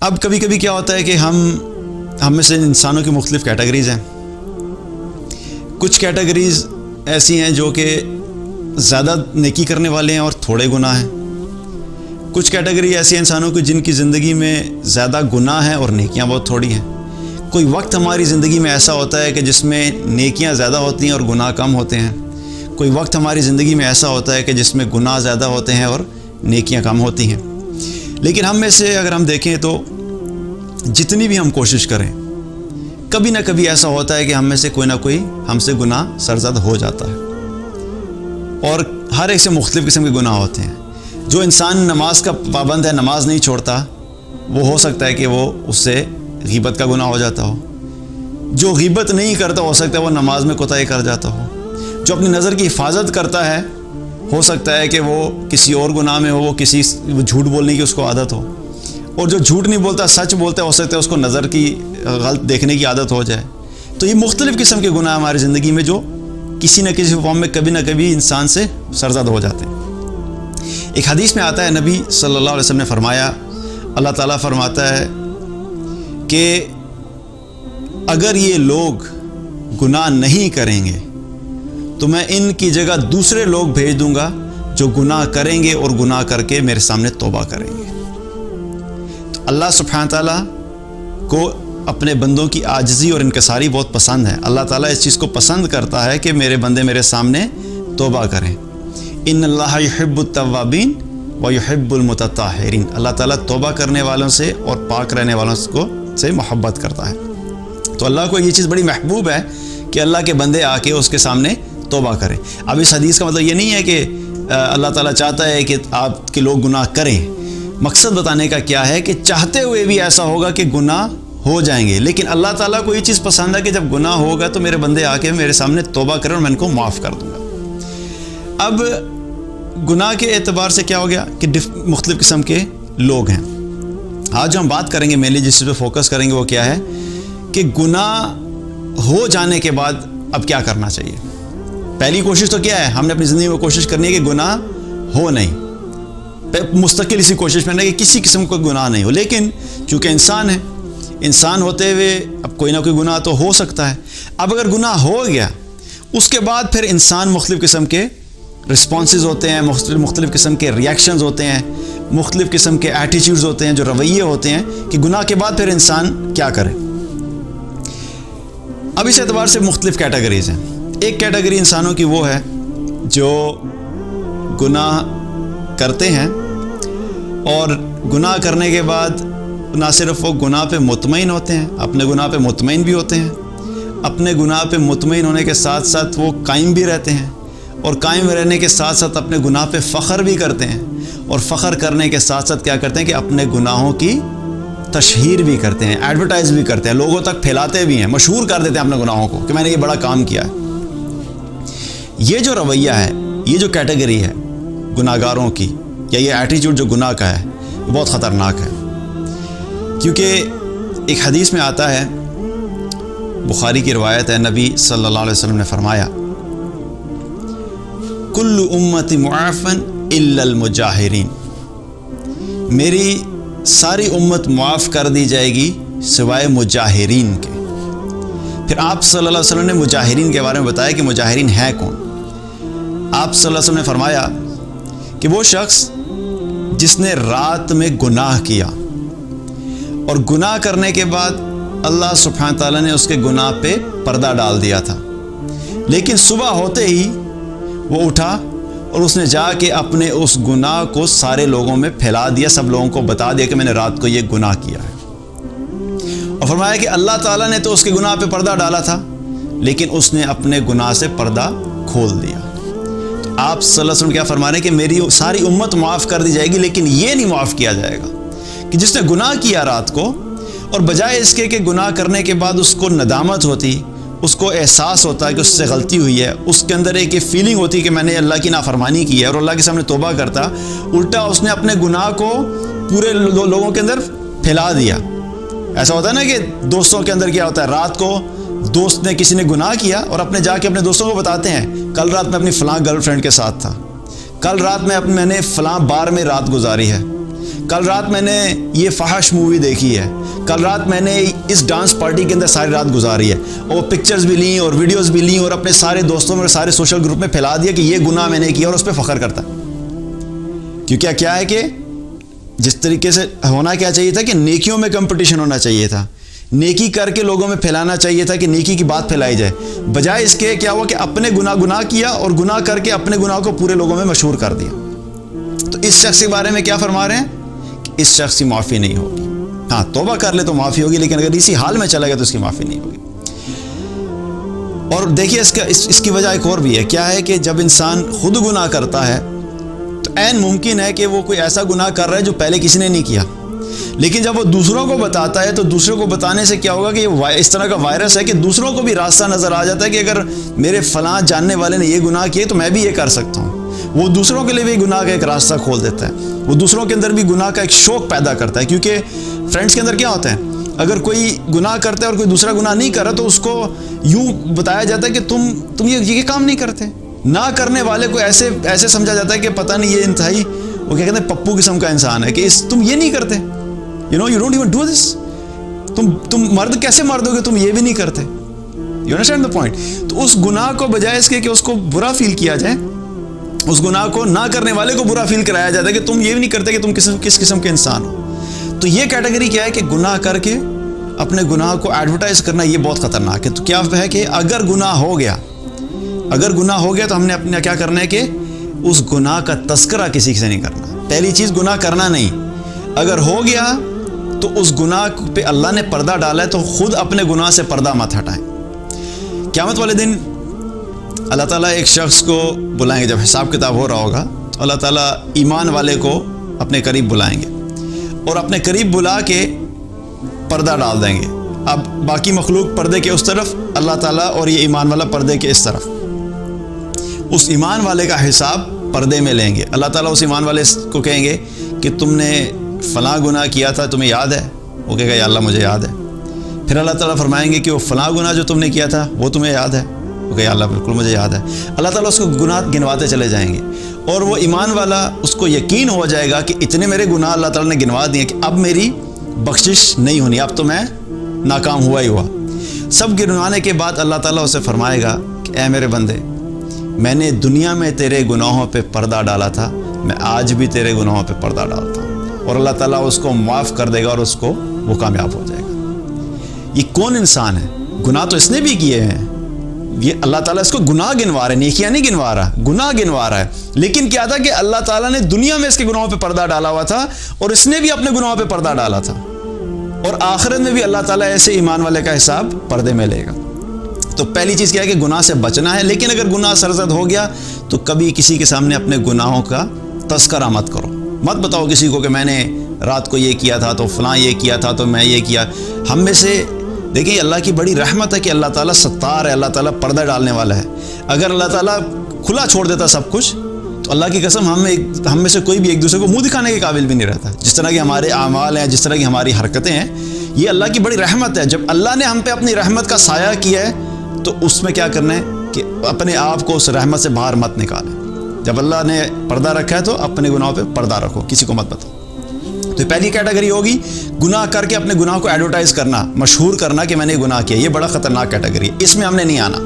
اب کبھی کبھی کیا ہوتا ہے کہ ہم میں سے انسانوں کی مختلف کیٹیگریز ہیں. کچھ کیٹیگریز ایسی ہیں جو کہ زیادہ نیکی کرنے والے ہیں اور تھوڑے گناہ ہیں. کچھ کیٹیگری ایسی ہیں انسانوں کی جن کی زندگی میں زیادہ گناہ ہیں اور نیکیاں بہت تھوڑی ہیں. کوئی وقت ہماری زندگی میں ایسا ہوتا ہے کہ جس میں نیکیاں زیادہ ہوتی ہیں اور گناہ کم ہوتے ہیں. کوئی وقت ہماری زندگی میں ایسا ہوتا ہے کہ جس میں گناہ زیادہ ہوتے ہیں اور نیکیاں کم ہوتی ہیں. لیکن ہم میں سے اگر ہم دیکھیں تو جتنی بھی ہم کوشش کریں, کبھی نہ کبھی ایسا ہوتا ہے کہ ہم میں سے کوئی نہ کوئی ہم سے گناہ سرزد ہو جاتا ہے, اور ہر ایک سے مختلف قسم کے گناہ ہوتے ہیں. جو انسان نماز کا پابند ہے, نماز نہیں چھوڑتا, وہ ہو سکتا ہے کہ وہ اس سے غیبت کا گناہ ہو جاتا ہو. جو غیبت نہیں کرتا ہو سکتا ہے وہ نماز میں کوتاہی کر جاتا ہو. جو اپنی نظر کی حفاظت کرتا ہے ہو سکتا ہے کہ وہ کسی اور گناہ میں ہو, وہ جھوٹ بولنے کی اس کو عادت ہو. اور جو جھوٹ نہیں بولتا, سچ بولتا ہے, ہو سکتا ہے اس کو نظر کی غلط دیکھنے کی عادت ہو جائے. تو یہ مختلف قسم کے گناہ ہماری زندگی میں جو کسی نہ کسی فارم میں کبھی نہ کبھی انسان سے سرزد ہو جاتے ہیں. ایک حدیث میں آتا ہے, نبی صلی اللہ علیہ وسلم نے فرمایا, اللہ تعالیٰ فرماتا ہے کہ اگر یہ لوگ گناہ نہیں کریں گے تو میں ان کی جگہ دوسرے لوگ بھیج دوں گا جو گناہ کریں گے اور گناہ کر کے میرے سامنے توبہ کریں گے. تو اللہ سبحانہ تعالیٰ کو اپنے بندوں کی عاجزی اور انکساری بہت پسند ہے. اللہ تعالیٰ اس چیز کو پسند کرتا ہے کہ میرے بندے میرے سامنے توبہ کریں. ان اللہ یحب التوابین و یحب المتطہرین. اللہ تعالیٰ توبہ کرنے والوں سے اور پاک رہنے والوں سے محبت کرتا ہے. تو اللہ کو یہ چیز بڑی محبوب ہے کہ اللہ کے بندے آ کے اس کے سامنے توبہ کریں. اب اس حدیث کا مطلب یہ نہیں ہے کہ اللہ تعالیٰ چاہتا ہے کہ آپ کے لوگ گناہ کریں. مقصد بتانے کا کیا ہے کہ چاہتے ہوئے بھی ایسا ہوگا کہ گناہ ہو جائیں گے, لیکن اللہ تعالیٰ کو یہ چیز پسند ہے کہ جب گناہ ہوگا تو میرے بندے آ کے میرے سامنے توبہ کریں اور میں ان کو معاف کر دوں گا. اب گناہ کے اعتبار سے کیا ہو گیا کہ مختلف قسم کے لوگ ہیں. آج جو ہم بات کریں گے مینلی جس پہ فوکس کریں گے وہ کیا ہے کہ گناہ ہو جانے کے بعد اب کیا کرنا چاہیے. پہلی کوشش تو کیا ہے, ہم نے اپنی زندگی میں کوشش کرنی ہے کہ گناہ ہو نہیں, مستقل اسی کوشش میں رہنا کہ کسی قسم کا گناہ نہیں ہو. لیکن چونکہ انسان ہے, انسان ہوتے ہوئے اب کوئی نہ کوئی گناہ تو ہو سکتا ہے. اب اگر گناہ ہو گیا اس کے بعد پھر انسان مختلف قسم کے رسپانسز ہوتے ہیں, مختلف قسم کے ریاکشنز ہوتے ہیں, مختلف قسم کے ایٹیٹیوڈز ہوتے ہیں, جو رویے ہوتے ہیں کہ گناہ کے بعد پھر انسان کیا کرے. اب اس اعتبار سے مختلف کیٹیگریز ہیں. ایک کیٹیگری انسانوں کی وہ ہے جو گناہ کرتے ہیں اور گناہ کرنے کے بعد نہ صرف وہ گناہ پہ مطمئن ہوتے ہیں, اپنے گناہ پہ مطمئن بھی ہوتے ہیں, اپنے گناہ پہ مطمئن ہونے کے ساتھ ساتھ وہ قائم بھی رہتے ہیں, اور قائم رہنے کے ساتھ ساتھ اپنے گناہ پہ فخر بھی کرتے ہیں, اور فخر کرنے کے ساتھ ساتھ کیا کرتے ہیں کہ اپنے گناہوں کی تشہیر بھی کرتے ہیں, ایڈورٹائز بھی کرتے ہیں, لوگوں تک پھیلاتے بھی ہیں, مشہور کر دیتے ہیں اپنے گناہوں کو کہ میں نے یہ بڑا کام کیا ہے. یہ جو رویہ ہے, یہ جو کیٹیگری ہے گناہ گاروں کی, یا یہ ایٹیٹیوڈ جو گناہ کا ہے, یہ بہت خطرناک ہے. کیونکہ ایک حدیث میں آتا ہے, بخاری کی روایت ہے, نبی صلی اللہ علیہ وسلم نے فرمایا کل امتی معافن الا المجاہرین. میری ساری امت معاف کر دی جائے گی سوائے مجاہرین کے. پھر آپ صلی اللہ علیہ وسلم نے مجاہرین کے بارے میں بتایا کہ مجاہرین ہیں کون. آپ صلی اللہ علیہ وسلم نے فرمایا کہ وہ شخص جس نے رات میں گناہ کیا اور گناہ کرنے کے بعد اللہ سبحانہ تعالیٰ نے اس کے گناہ پہ پردہ ڈال دیا تھا, لیکن صبح ہوتے ہی وہ اٹھا اور اس نے جا کے اپنے اس گناہ کو سارے لوگوں میں پھیلا دیا, سب لوگوں کو بتا دیا کہ میں نے رات کو یہ گناہ کیا ہے. اور فرمایا کہ اللہ تعالیٰ نے تو اس کے گناہ پہ پردہ ڈالا تھا, لیکن اس نے اپنے گناہ سے پردہ کھول دیا. تو آپ صلی اللہ علیہ وسلم کیا فرما رہے ہیں کہ میری ساری امت معاف کر دی جائے گی, لیکن یہ نہیں معاف کیا جائے گا کہ جس نے گناہ کیا رات کو, اور بجائے اس کے کہ گناہ کرنے کے بعد اس کو ندامت ہوتی, اس کو احساس ہوتا ہے کہ اس سے غلطی ہوئی ہے, اس کے اندر ایک فیلنگ ہوتی کہ میں نے اللہ کی نافرمانی کی ہے, اور اللہ کے سامنے توبہ کرتا, الٹا اس نے اپنے گناہ کو پورے لوگوں کے اندر پھیلا دیا. ایسا ہوتا ہے نا کہ دوستوں کے اندر کیا ہوتا ہے, رات کو دوست نے کسی نے گناہ کیا اور اپنے جا کے اپنے دوستوں کو بتاتے ہیں کل رات میں اپنی فلاں گرل فرینڈ کے ساتھ تھا, کل رات میں نے فلاں بار میں رات گزاری ہے, کل رات میں نے یہ فحش مووی دیکھی ہے، کل رات میں نے اس ڈانس پارٹی کے اندر ساری رات گزاری ہے، اور پکچرز بھی لیں اور ویڈیوز بھی لیں اور اپنے سارے دوستوں میں سارے سوشل گروپ میں پھیلا دیا کہ یہ گناہ میں نے کیا، اور اس پہ فخر کرتا ہے. کیونکہ کیا ہے کہ جس طریقے سے ہونا کیا چاہیے تھا کہ نیکیوں میں کمپٹیشن ہونا چاہیے تھا، نیکی کر کے لوگوں میں پھیلانا چاہیے تھا کہ نیکی کی بات پھیلائی جائے، بجائے اس کے کیا ہوا کہ اپنے گناہ کیا اور گناہ کر کے اپنے گناہ کو پورے لوگوں میں مشہور کر دیا. تو اس شخص کے بارے میں کیا فرما رہے ہیں کہ اس شخص کی معافی نہیں ہوگی. ہاں توبہ کر لے تو معافی ہوگی، لیکن اگر اسی حال میں چلا گیا تو اس کی معافی نہیں ہوگی. اور دیکھیے اس کی وجہ ایک اور بھی ہے. کیا ہے کہ جب انسان خود گناہ کرتا ہے تو عین ممکن ہے کہ وہ کوئی ایسا گناہ کر رہا ہے جو پہلے کسی نے نہیں کیا، لیکن جب وہ دوسروں کو بتاتا ہے تو دوسروں کو بتانے سے کیا ہوگا کہ یہ اس طرح کا وائرس ہے کہ دوسروں کو بھی راستہ نظر آ جاتا ہے کہ اگر میرے فلاں جاننے والے نے یہ گناہ کیے تو میں بھی یہ کر سکتا ہوں. وہ دوسروں کے لیے بھی گناہ کا ایک راستہ کھول دیتا ہے، وہ دوسروں کے اندر بھی گناہ کا ایک شوق پیدا کرتا ہے. کیونکہ فرینڈس کے اندر کیا ہوتا ہے، اگر کوئی گناہ کرتا ہے اور کوئی دوسرا گناہ نہیں کر رہا تو اس کو یوں بتایا جاتا ہے کہ تم یہ کام نہیں کرتے. نہ کرنے والے کو ایسے سمجھا جاتا ہے کہ پتہ نہیں یہ انتہائی وہ کیا کہتے ہیں پپو قسم کا انسان ہے کہ تم یہ نہیں کرتے، you don't even do this. تم مرد کیسے مرد ہو کہ تم یہ بھی نہیں کرتے. You understand the point. تو اس گناہ کو بجائے اس کے کہ اس کو برا فیل کیا جائے، اس گناہ کو نہ کرنے والے کو برا فیل کرایا جاتا ہے کہ تم یہ بھی نہیں کرتے کہ تم کس قسم کے انسان ہو. تو یہ کیٹیگری کیا ہے کہ گناہ کر کے اپنے گناہ کو ایڈورٹائز کرنا، یہ بہت خطرناک ہے. تو کیا ہے کہ اگر گناہ ہو گیا تو ہم نے اپنا کیا کرنا ہے کہ اس گناہ کا تذکرہ کسی سے نہیں کرنا. پہلی چیز گناہ کرنا نہیں. اگر ہو گیا تو اس گناہ پہ اللہ نے پردہ ڈالا ہے تو خود اپنے گناہ سے پردہ مت ہٹائیں. قیامت والے دن اللہ تعالیٰ ایک شخص کو بلائیں گے، جب حساب کتاب ہو رہا ہوگا تو اللہ تعالیٰ ایمان والے کو اپنے قریب بلائیں گے اور اپنے قریب بلا کے پردہ ڈال دیں گے. اب باقی مخلوق پردے کے اس طرف، اللہ تعالیٰ اور یہ ایمان والا پردے کے اس طرف. اس ایمان والے کا حساب پردے میں لیں گے. اللہ تعالیٰ اس ایمان والے کو کہیں گے کہ تم نے فلاں گناہ کیا تھا، تمہیں یاد ہے؟ وہ کہے گا یا اللہ مجھے یاد ہے. پھر اللہ تعالیٰ فرمائیں گے کہ وہ فلاں گناہ جو تم نے کیا تھا وہ تمہیں یاد ہے؟ وہ کہے یا اللہ بالکل مجھے یاد ہے. اللہ تعالیٰ اس کو گناہ گنواتے چلے جائیں گے اور وہ ایمان والا اس کو یقین ہو جائے گا کہ اتنے میرے گناہ اللہ تعالیٰ نے گنوا دیے کہ اب میری بخشش نہیں ہونی، اب تو میں ناکام ہوا ہی ہوا. سب گنوانے کے بعد اللہ تعالیٰ اسے فرمائے گا کہ اے میرے بندے، میں نے دنیا میں تیرے گناہوں پہ پردہ ڈالا تھا، میں آج بھی تیرے گناہوں پہ پردہ ڈالتا ہوں. اور اللہ تعالیٰ اس کو معاف کر دے گا اور اس کو وہ کامیاب ہو جائے گا. یہ کون انسان ہے؟ گناہ تو اس نے بھی کیے ہیں. یہ اللہ تعالیٰ اس کو گناہ گنوا رہا ہے، نیکیاں نہیں گنوا رہا، گناہ گنوا رہا ہے. لیکن کیا تھا کہ اللہ تعالیٰ نے دنیا میں اس کے گناہوں پہ پردہ ڈالا ہوا تھا اور اس نے بھی اپنے گناہوں پہ پردہ ڈالا تھا. اور آخرت میں بھی اللہ تعالیٰ ایسے ایمان والے کا حساب پردے میں لے گا. تو پہلی چیز کیا ہے کہ گناہ سے بچنا ہے. لیکن اگر گناہ سرزد ہو گیا تو کبھی کسی کے سامنے اپنے گناہوں کا تذکرہ مت کرو. مت بتاؤ کسی کو کہ میں نے رات کو یہ کیا تھا تو فلاں یہ کیا تھا تو میں یہ کیا. ہم میں سے دیکھیں اللہ کی بڑی رحمت ہے کہ اللہ تعالیٰ ستار ہے، اللہ تعالیٰ پردہ ڈالنے والا ہے. اگر اللہ تعالیٰ کھلا چھوڑ دیتا سب کچھ تو اللہ کی قسم ہم میں سے کوئی بھی ایک دوسرے کو منہ دکھانے کے قابل بھی نہیں رہتا. جس طرح کے ہمارے اعمال ہیں، جس طرح کی ہماری حرکتیں ہیں، یہ اللہ کی بڑی رحمت ہے. جب اللہ نے ہم پہ اپنی رحمت کا سایہ کیا ہے تو اس میں کیا کرنا ہے کہ اپنے آپ کو اس رحمت سے باہر مت نکالیں. جب اللہ نے پردہ رکھا ہے تو اپنے گناہوں پہ پردہ رکھو، کسی کو مت بتاؤ. تو پہلی کیٹیگری ہوگی گناہ کر کے اپنے گناہ کو ایڈورٹائز کرنا، مشہور کرنا کہ میں نے گناہ کیا. یہ بڑا خطرناک کیٹیگری ہے، اس میں ہم نے نہیں آنا.